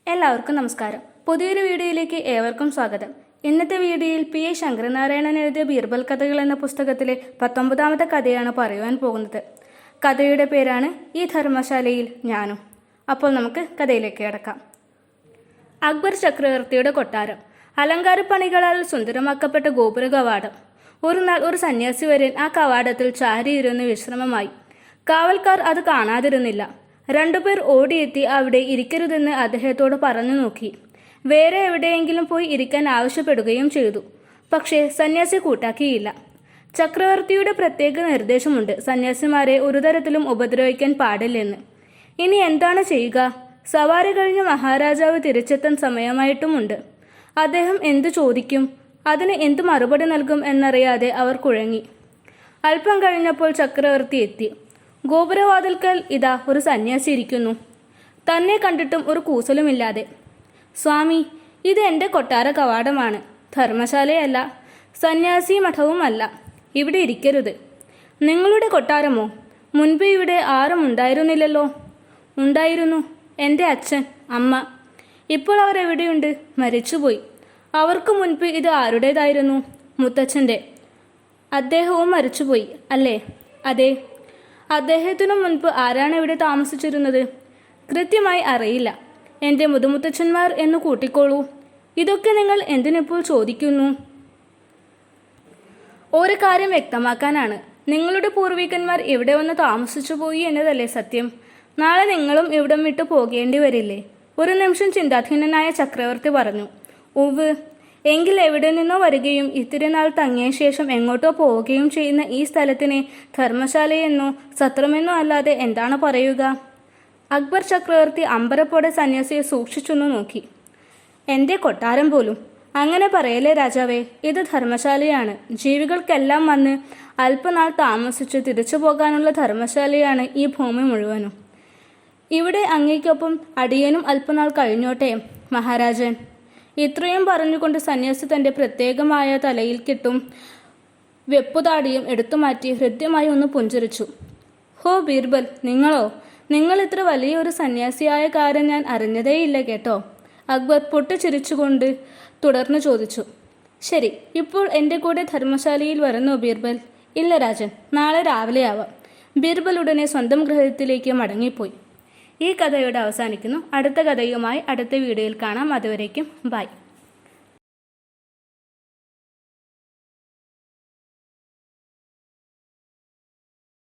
എല്ലാവർക്കും നമസ്കാരം. പുതിയൊരു വീഡിയോയിലേക്ക് ഏവർക്കും സ്വാഗതം. ഇന്നത്തെ വീഡിയോയിൽ പി എ ശങ്കരനാരായണൻ എഴുതിയ ബീർബൽ കഥകൾ എന്ന പുസ്തകത്തിലെ 19ാമത്തെ കഥയാണ് പറയുവാൻ പോകുന്നത്. കഥയുടെ പേരാണ് ഈ ധർമ്മശാലയിൽ ഞാനും. അപ്പോൾ നമുക്ക് കഥയിലേക്ക് കിടക്കാം. അക്ബർ ചക്രവർത്തിയുടെ കൊട്ടാരം, അലങ്കാരപ്പണികളാൽ സുന്ദരമാക്കപ്പെട്ട ഗോപുര കവാടം. ഒരു നാൾ ഒരു സന്യാസി വര്യൻ ആ കവാടത്തിൽ ചാരിയിരുന്ന് വിശ്രമമായി. കാവൽക്കാർ അത് കാണാതിരുന്നില്ല. രണ്ടുപേർ ഓടിയെത്തി അവിടെ ഇരിക്കരുതെന്ന് അദ്ദേഹത്തോട് പറഞ്ഞു നോക്കി. വേറെ എവിടെയെങ്കിലും പോയി ഇരിക്കാൻ ആവശ്യപ്പെടുകയും ചെയ്തു. പക്ഷേ സന്യാസി കൂട്ടാക്കിയില്ല. ചക്രവർത്തിയുടെ പ്രത്യേക നിർദ്ദേശമുണ്ട്, സന്യാസിമാരെ ഒരു തരത്തിലും ഉപദ്രവിക്കാൻ പാടില്ലെന്ന്. ഇനി എന്താണ് ചെയ്യുക? സവാരി കഴിഞ്ഞ് മഹാരാജാവ് തിരിച്ചെത്താൻ സമയമായിട്ടുമുണ്ട്. അദ്ദേഹം എന്തു ചോദിക്കും? അതിന് എന്തു മറുപടി നൽകും എന്നറിയാതെ അവർ കുഴങ്ങി. അല്പം കഴിഞ്ഞപ്പോൾ ചക്രവർത്തി എത്തി. ഗോപുരവാതിൽക്കൽ ഇതാ ഒരു സന്യാസി ഇരിക്കുന്നു, തന്നെ കണ്ടിട്ടും ഒരു കൂസലുമില്ലാതെ. സ്വാമി, ഇത് എൻ്റെ കൊട്ടാര കവാടമാണ്, ധർമ്മശാലയല്ല, സന്യാസി മഠവുമല്ല. ഇവിടെ ഇരിക്കരുത്. നിങ്ങളുടെ കൊട്ടാരമോ? മുൻപ് ഇവിടെ ആരും ഉണ്ടായിരുന്നില്ലല്ലോ. ഉണ്ടായിരുന്നു, എൻ്റെ അച്ഛൻ, അമ്മ. ഇപ്പോൾ അവർ എവിടെയുണ്ട്? മരിച്ചുപോയി. അവർക്ക് മുൻപ് ഇത് ആരുടേതായിരുന്നു? മുത്തച്ഛൻ്റെ. അദ്ദേഹവും മരിച്ചുപോയി അല്ലേ? അതെ. അദ്ദേഹത്തിനു മുൻപ് ആരാണ് ഇവിടെ താമസിച്ചിരുന്നത്? കൃത്യമായി അറിയില്ല. എൻ്റെ മുതുമുത്തച്ഛന്മാർ എന്ന് കൂട്ടിക്കോളൂ. ഇതൊക്കെ നിങ്ങൾ എന്തിനിപ്പോൾ ചോദിക്കുന്നു? ഒരു കാര്യം വ്യക്തമാക്കാനാണ്. നിങ്ങളുടെ പൂർവികന്മാർ ഇവിടെ വന്ന് താമസിച്ചു പോയി എന്നതല്ലേ സത്യം? നാളെ നിങ്ങളും ഇവിടം വിട്ടു പോകേണ്ടി വരില്ലേ? ഒരു നിമിഷം ചിന്താധീനനായ ചക്രവർത്തി പറഞ്ഞു. ഉവ്, എങ്കിൽ എവിടെ നിന്നോ വരികയും ഇത്തിരി നാൾ തങ്ങിയ ശേഷം എങ്ങോട്ടോ പോവുകയും ചെയ്യുന്ന ഈ സ്ഥലത്തിനെ ധർമ്മശാലയെന്നോ സത്രമെന്നോ അല്ലാതെ എന്താണ് പറയുക? അക്ബർ ചക്രവർത്തി അമ്പരപ്പോടെ സന്യാസിയെ സൂക്ഷിച്ചൊന്നു നോക്കി. എൻ്റെ കൊട്ടാരം പോലും. അങ്ങനെ പറയലേ രാജാവേ, ഇത് ധർമ്മശാലയാണ്. ജീവികൾക്കെല്ലാം വന്ന് അല്പനാൾ താമസിച്ച് തിരിച്ചു പോകാനുള്ള ധർമ്മശാലയാണ് ഈ ഭൂമി മുഴുവനും. ഇവിടെ അങ്ങേക്കൊപ്പം അടിയനും അല്പനാൾ കഴിഞ്ഞോട്ടെ മഹാരാജൻ. ഇത്രയും പറഞ്ഞുകൊണ്ട് സന്യാസി തൻ്റെ പ്രത്യേകമായ തലയിൽ കിട്ടും വെപ്പുതാടിയും എടുത്തുമാറ്റി ഹൃദ്യമായി ഒന്ന് പുഞ്ചിരിച്ചു. ഹോ ബീർബൽ, നിങ്ങളോ? നിങ്ങൾ ഇത്ര വലിയൊരു സന്യാസിയായ കാര്യം ഞാൻ അറിഞ്ഞതേയില്ല കേട്ടോ. അക്ബർ പൊട്ടിച്ചിരിച്ചുകൊണ്ട് തുടർന്ന് ചോദിച്ചു. ശരി, ഇപ്പോൾ എൻ്റെ കൂടെ ധർമ്മശാലയിൽ വരുന്നു ബീർബൽ? ഇല്ല രാജൻ, നാളെ രാവിലെ ആവാം. ബീർബൽ ഉടനെ സ്വന്തം ഗൃഹത്തിലേക്ക് മടങ്ങിപ്പോയി. ഈ കഥയോടെ അവസാനിക്കുന്നു. അടുത്ത കഥയുമായി അടുത്ത വീഡിയോയിൽ കാണാം. അതുവരേക്കും ബൈ.